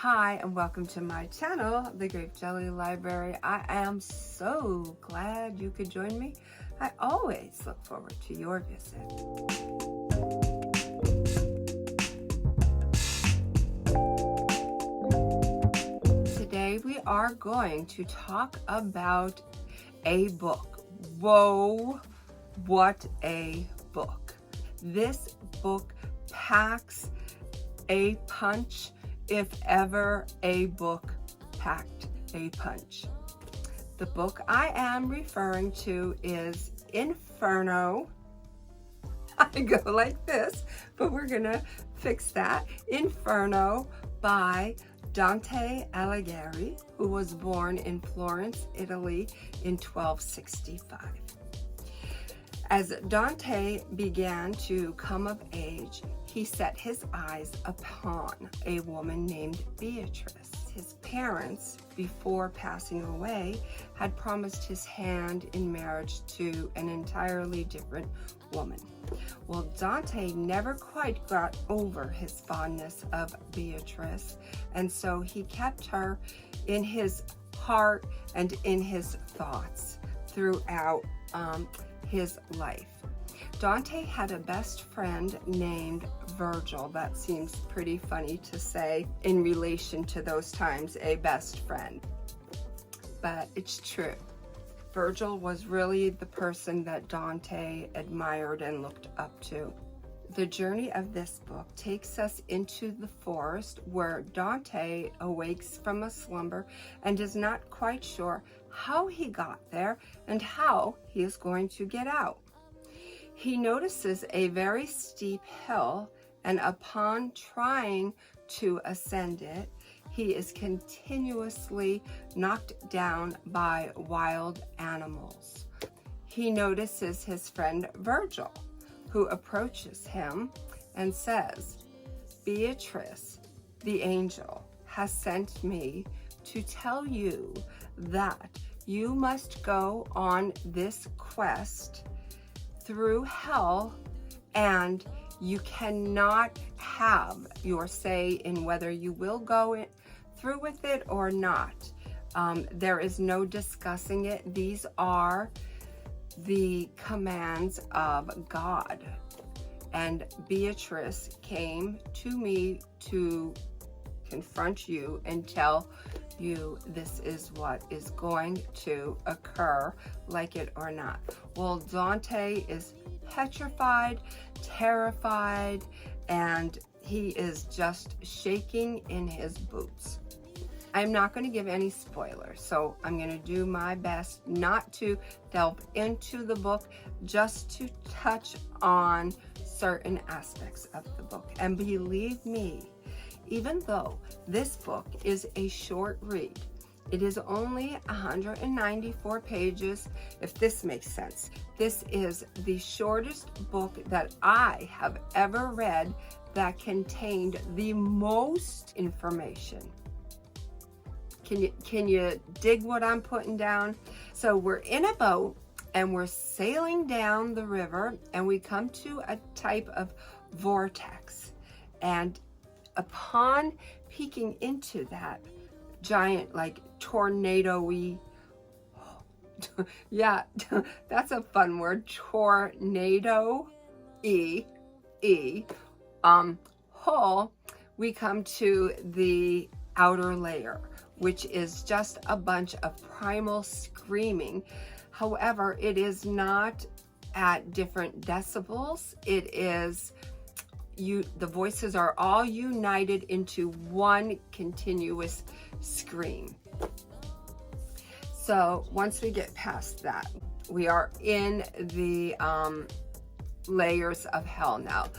Hi and welcome to my channel, the Grape Jelly Library. I am so glad you could join me. I always look forward to your visit. Today we are going to talk about a book. Whoa, what a book. This book packs a punch if ever a book packed a punch. The book I am referring to is Inferno. I go like this, but we're gonna fix that. Inferno by Dante Alighieri, who was born in Florence, Italy in 1265. As Dante began to come of age, he set his eyes upon a woman named Beatrice. His parents, before passing away, had promised his hand in marriage to an entirely different woman. Well, Dante never quite got over his fondness of Beatrice, and so he kept her in his heart and in his thoughts throughout his life. Dante had a best friend named Virgil. That seems pretty funny to say in relation to those times, a best friend, but it's true. Virgil was really the person that Dante admired and looked up to. The journey of this book takes us into the forest where Dante awakes from a slumber and is not quite sure how he got there and how he is going to get out. He notices a very steep hill, and upon trying to ascend it, he is continuously knocked down by wild animals. He notices his friend Virgil, who approaches him and says, "Beatrice, the angel, has sent me to tell you that you must go on this quest through hell, and you cannot have your say in whether you will go through with it or not. There is no discussing it. These are the commands of God. And Beatrice came to me to confront you and tell you this is what is going to occur, like it or not." Well, Dante is petrified, terrified, and he is just shaking in his boots. I'm not going to give any spoilers, so I'm going to do my best not to delve into the book, just to touch on certain aspects of the book. And believe me, even though this book is a short read, it is only 194 pages, if this makes sense. This is the shortest book that I have ever read that contained the most information. Can you dig what I'm putting down? So we're in a boat and we're sailing down the river, and we come to a type of vortex, and upon peeking into that giant, like, tornado-y, yeah, that's a fun word, tornado-y, hole, we come to the outer layer, which is just a bunch of primal screaming. However, it is not at different decibels. It is, the voices are all united into one continuous scream. So once we get past that, we are in the layers of hell now.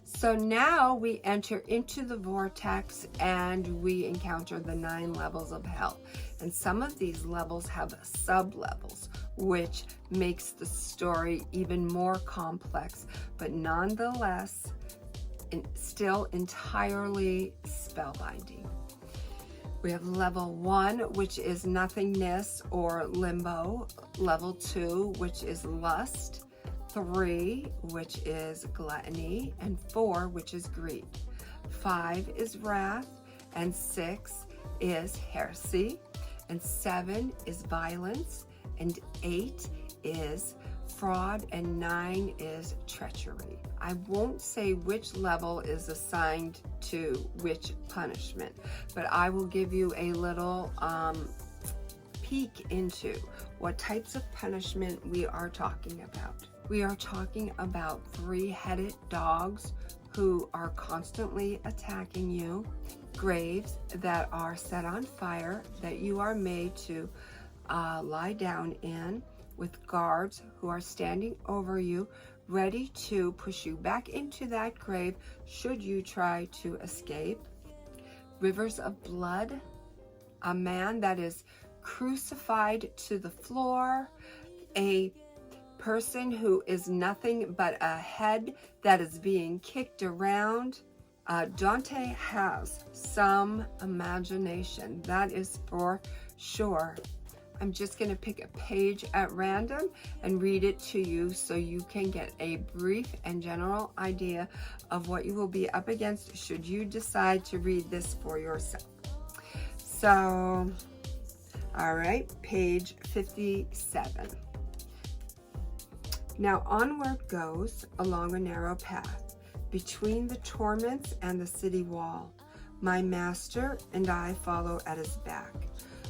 So now we enter into the vortex and we encounter the 9 levels of hell. And some of these levels have sub-levels, which makes the story even more complex, but nonetheless, still entirely spellbinding. We have level 1, which is nothingness or limbo. Level 2, which is lust. 3, which is gluttony. And 4, which is greed. 5 is wrath. and 6 is heresy, and 7 is violence, and 8 is fraud, and 9 is treachery. I won't say which level is assigned to which punishment, but I will give you a little peek into what types of punishment we are talking about. We are talking about 3-headed dogs who are constantly attacking you, graves that are set on fire that you are made to lie down in, with guards who are standing over you, ready to push you back into that grave should you try to escape. Rivers of blood, a man that is crucified to the floor, a person who is nothing but a head that is being kicked around. Dante has some imagination, that is for sure. I'm just going to pick a page at random and read it to you so you can get a brief and general idea of what you will be up against should you decide to read this for yourself. So, all right, page 57. Now onward goes along a narrow path between the torments and the city wall. My master and I follow at his back.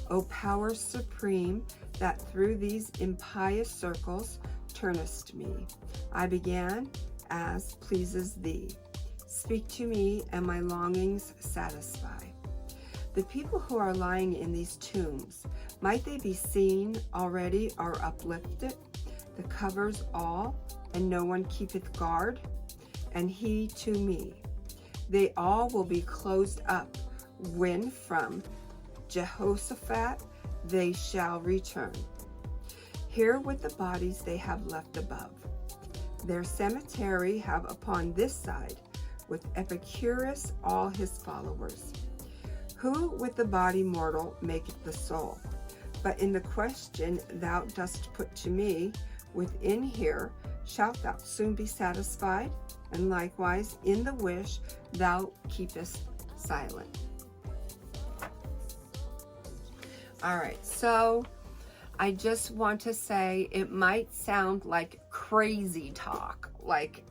O power supreme, that through these impious circles turnest me. I began as pleases thee. Speak to me, and my longings satisfy. The people who are lying in these tombs, might they be seen already or uplifted? The covers all, and no one keepeth guard, and he to me. They all will be closed up when from Jehoshaphat they shall return. Here with the bodies they have left above. Their cemetery have upon this side, with Epicurus all his followers. Who with the body mortal maketh the soul? But in the question thou dost put to me, within here shalt thou soon be satisfied, and likewise in the wish thou keepest silent. All right, so I just want to say it might sound like crazy talk, like,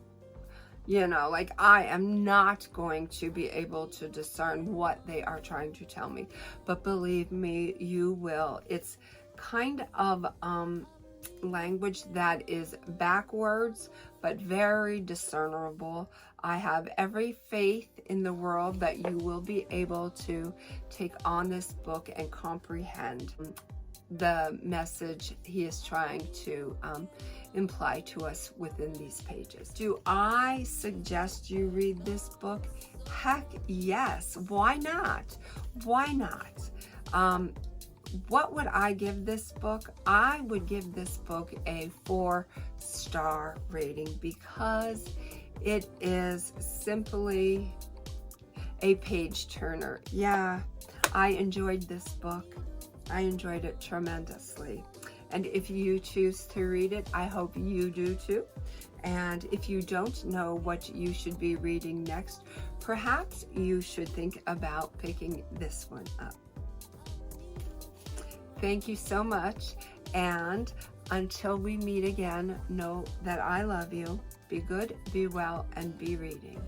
you know, like I am not going to be able to discern what they are trying to tell me, but believe me, you will. It's kind of language that is backwards, but very discernible. I have every faith in the world that you will be able to take on this book and comprehend the message he is trying to imply to us within these pages. Do I suggest you read this book? Heck yes. Why not? Why not? What would I give this book? I would give this book a 4-star rating because it is simply a page turner. Yeah, I enjoyed this book. I enjoyed it tremendously. And if you choose to read it, I hope you do too. And if you don't know what you should be reading next, perhaps you should think about picking this one up. Thank you so much, and until we meet again, know that I love you. Be good, be well, and be reading.